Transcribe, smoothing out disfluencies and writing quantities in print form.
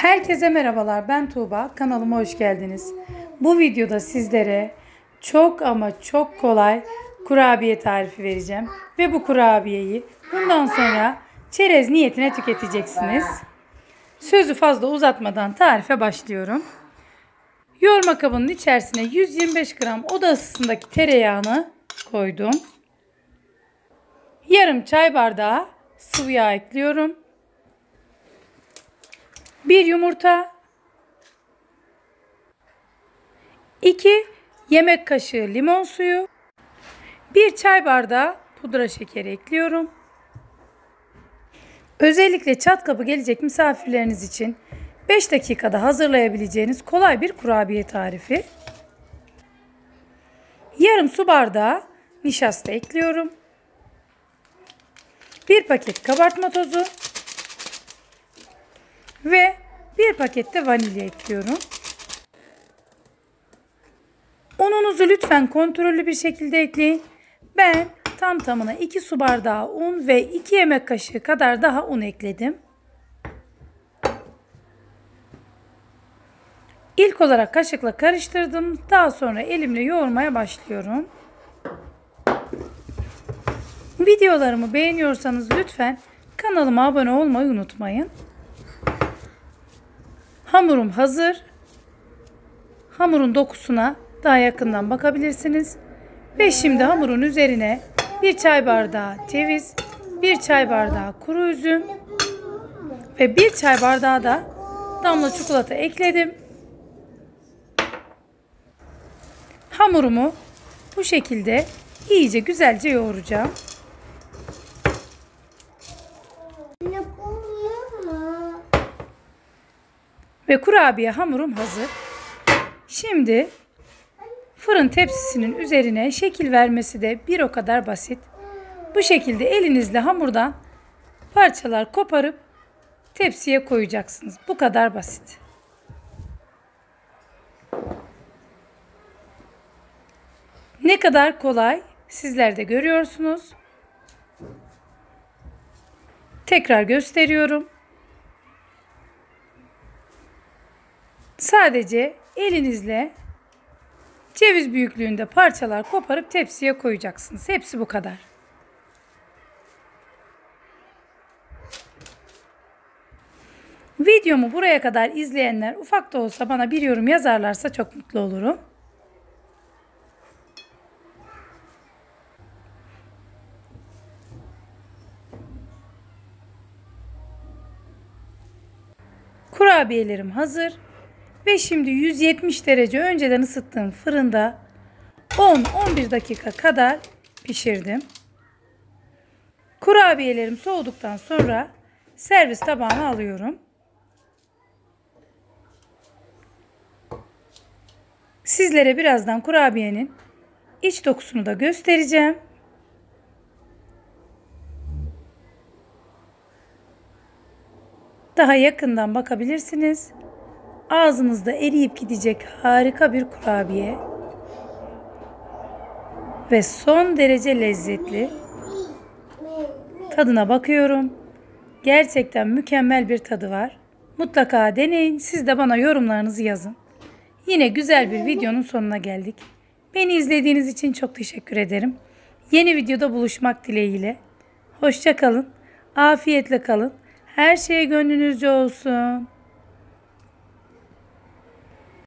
Herkese merhabalar, ben Tuğba. Kanalıma hoş geldiniz. Bu videoda sizlere çok ama çok kolay kurabiye tarifi vereceğim. Ve bu kurabiyeyi bundan sonra çerez niyetine tüketeceksiniz. Sözü fazla uzatmadan tarife başlıyorum. Yoğurma kabının içerisine 125 gram oda ısısındaki tereyağını koydum. Yarım çay bardağı sıvı yağ ekliyorum. 1 yumurta, 2 yemek kaşığı limon suyu, 1 çay bardağı pudra şekeri ekliyorum. Özellikle çat kapı gelecek misafirleriniz için 5 dakikada hazırlayabileceğiniz kolay bir kurabiye tarifi. Yarım su bardağı nişasta ekliyorum. 1 paket kabartma tozu ve 1 paket de vanilya ekliyorum. Ununuzu lütfen kontrollü bir şekilde ekleyin. Ben tam tamına 2 su bardağı un ve 2 yemek kaşığı kadar daha un ekledim. İlk olarak kaşıkla karıştırdım. Daha sonra elimle yoğurmaya başlıyorum. Videolarımı beğeniyorsanız lütfen kanalıma abone olmayı unutmayın. Hamurum hazır. Hamurun dokusuna daha yakından bakabilirsiniz. Ve şimdi hamurun üzerine 1 çay bardağı ceviz, 1 çay bardağı kuru üzüm ve 1 çay bardağı da damla çikolata ekledim. Hamurumu bu şekilde iyice güzelce yoğuracağım. Ve kurabiye hamurum hazır. Şimdi fırın tepsisinin üzerine şekil vermesi de bir o kadar basit. Bu şekilde elinizle hamurdan parçalar koparıp tepsiye koyacaksınız. Bu kadar basit. Ne kadar kolay sizler de görüyorsunuz. Tekrar gösteriyorum. Sadece elinizle ceviz büyüklüğünde parçalar koparıp tepsiye koyacaksınız. Hepsi bu kadar. Videomu buraya kadar izleyenler ufak da olsa bana bir yorum yazarlarsa çok mutlu olurum. Kurabiyelerim hazır. Ve şimdi 170 derece önceden ısıttığım fırında 10-11 dakika kadar pişirdim. Kurabiyelerim soğuduktan sonra servis tabağına alıyorum. Sizlere birazdan kurabiyenin iç dokusunu da göstereceğim. Daha yakından bakabilirsiniz. Ağzınızda eriyip gidecek harika bir kurabiye. Ve son derece lezzetli. Tadına bakıyorum. Gerçekten mükemmel bir tadı var. Mutlaka deneyin. Siz de bana yorumlarınızı yazın. Yine güzel bir videonun sonuna geldik. Beni izlediğiniz için çok teşekkür ederim. Yeni videoda buluşmak dileğiyle. Hoşça kalın. Afiyetle kalın. Her şey gönlünüzce olsun.